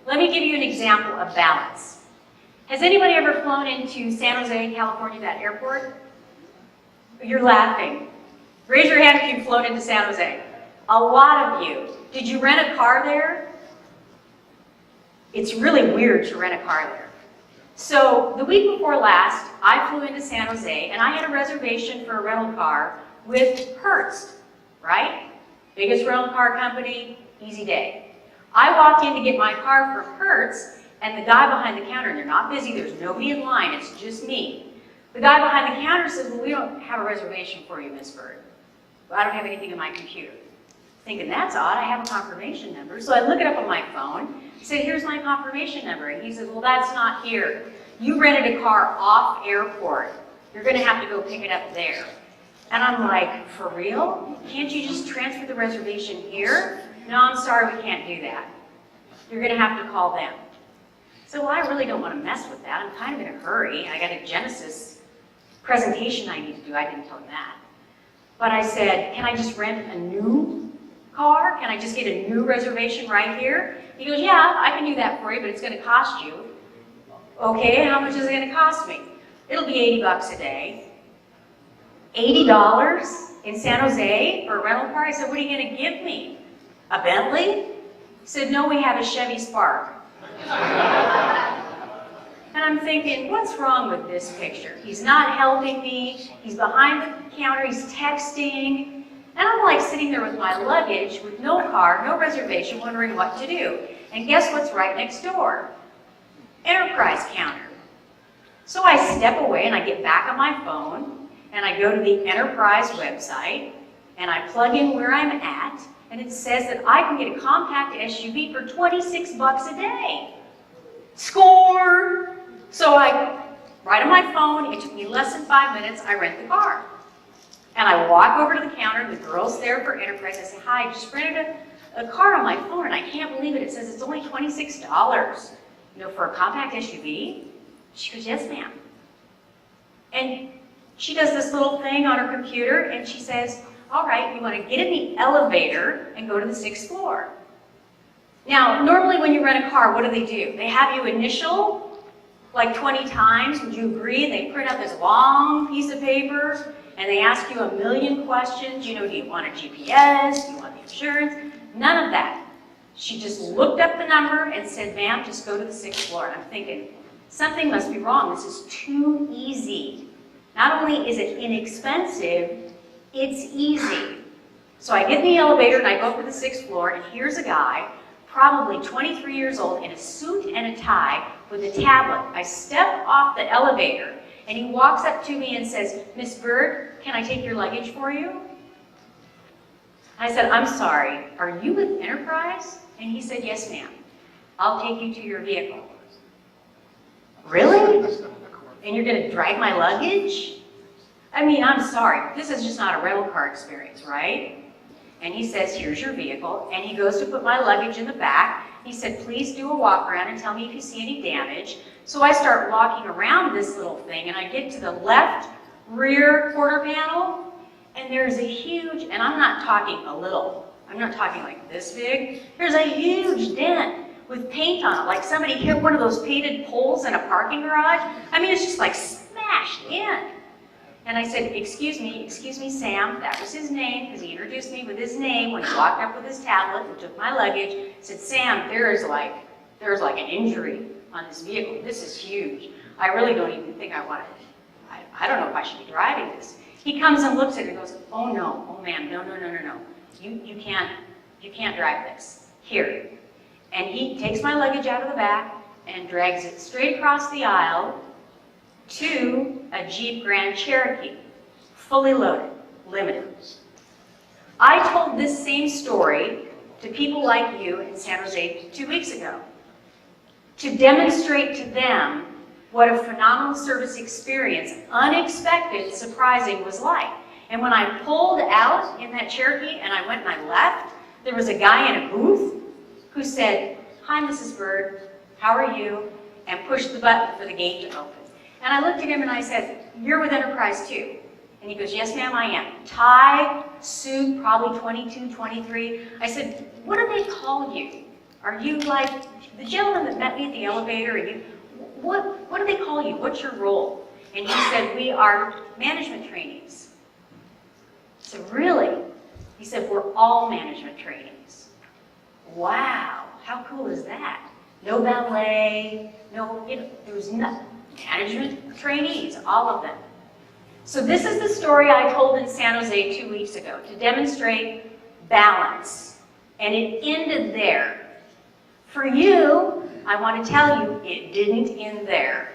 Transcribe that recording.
Let me give you an example of balance. Has anybody ever flown into San Jose, California, that airport? You're laughing. Raise your hand if you've flown into San Jose. A lot of you. Did you rent a car there? It's really weird to rent a car there. So the week before last, I flew into San Jose and I had a reservation for a rental car with Hertz, right? Biggest rental car company, easy day. I walked in to get my car from Hertz and the guy behind the counter, and they're not busy, there's nobody in line, it's just me. The guy behind the counter says, well, we don't have a reservation for you, Miss Byrd. I don't have anything in my computer. Thinking, that's odd, I have a confirmation number. So I look it up on my phone, say, here's my confirmation number. And he says, well, that's not here. You rented a car off airport. You're gonna have to go pick it up there. And I'm like, for real? Can't you just transfer the reservation here? No, I'm sorry, we can't do that. You're gonna have to call them. So, well, I really don't want to mess with that. I'm kind of in a hurry. I got a Genesis presentation I need to do. I didn't tell him that. But I said, can I just rent a new car? Can I just get a new reservation right here? He goes, yeah, I can do that for you, but it's going to cost you. Okay, how much is it going to cost me? It'll be 80 bucks a day. $80 in San Jose for a rental car? I said, what are you going to give me? A Bentley? He said, no, we have a Chevy Spark. And I'm thinking, what's wrong with this picture? He's not helping me. He's behind the counter. He's texting. And I'm like sitting there with my luggage, with no car, no reservation, wondering what to do. And guess what's right next door? Enterprise counter. So I step away and I get back on my phone and I go to the Enterprise website and I plug in where I'm at and it says that I can get a compact SUV for 26 bucks a day. Score! So right on my phone, it took me less than 5 minutes, I rent the car. And I walk over to the counter, the girl's there for Enterprise. I say, hi, I just rented a car on my phone and I can't believe it. It says it's only $26, for a compact SUV. She goes, yes, ma'am. And she does this little thing on her computer and she says, all right, you want to get in the elevator and go to the 6th floor. Now, normally when you rent a car, what do? They have you initial like 20 times. Would you agree? They print out this long piece of paper and they ask you a million questions. Do you want a GPS? Do you want the insurance? None of that. She just looked up the number and said, ma'am, just go to the 6th floor. And I'm thinking, something must be wrong. This is too easy. Not only is it inexpensive, it's easy. So I get in the elevator and I go up to the 6th floor and here's a guy, probably 23 years old, in a suit and a tie with a tablet. I step off the elevator and he walks up to me and says, Miss Byrd, can I take your luggage for you? I said, I'm sorry, are you with Enterprise? And he said, yes, ma'am. I'll take you to your vehicle. Really? And you're going to drag my luggage? I mean, I'm sorry, this is just not a rental car experience, right? And he says, here's your vehicle. And he goes to put my luggage in the back. He said, please do a walk around and tell me if you see any damage. So I start walking around this little thing and I get to the left rear quarter panel and there's a huge, and I'm not talking a little, I'm not talking like this big, there's a huge dent with paint on it, like somebody hit one of those painted poles in a parking garage. I mean, it's just like smashed in. And I said, excuse me, Sam. That was his name, because he introduced me with his name when he walked up with his tablet and took my luggage. He said, Sam, there's like an injury on this vehicle. This is huge. I really don't even think I want to, I don't know if I should be driving this. He comes and looks at it and goes, oh no, oh ma'am, no. You can't drive this. Here. And he takes my luggage out of the back and drags it straight across the aisle to a Jeep Grand Cherokee, fully loaded, limited. I told this same story to people like you in San Jose 2 weeks ago to demonstrate to them what a phenomenal service experience, unexpected, surprising, was like. And when I pulled out in that Cherokee and I went and I left, there was a guy in a booth who said, hi, Mrs. Byrd, how are you? And pushed the button for the gate to open. And I looked at him and I said, you're with Enterprise too? And he goes, yes, ma'am, I am. Tie, suit, probably 22, 23. I said, what do they call you? Are you like the gentleman that met me at the elevator? Are you, what do they call you? What's your role? And he said, we are management trainees. I said, really? He said, we're all management trainees. Wow, how cool is that? No ballet, no, there was nothing. Management trainees, all of them. So this is the story I told in San Jose 2 weeks ago to demonstrate balance. And it ended there. For you, I want to tell you, it didn't end there.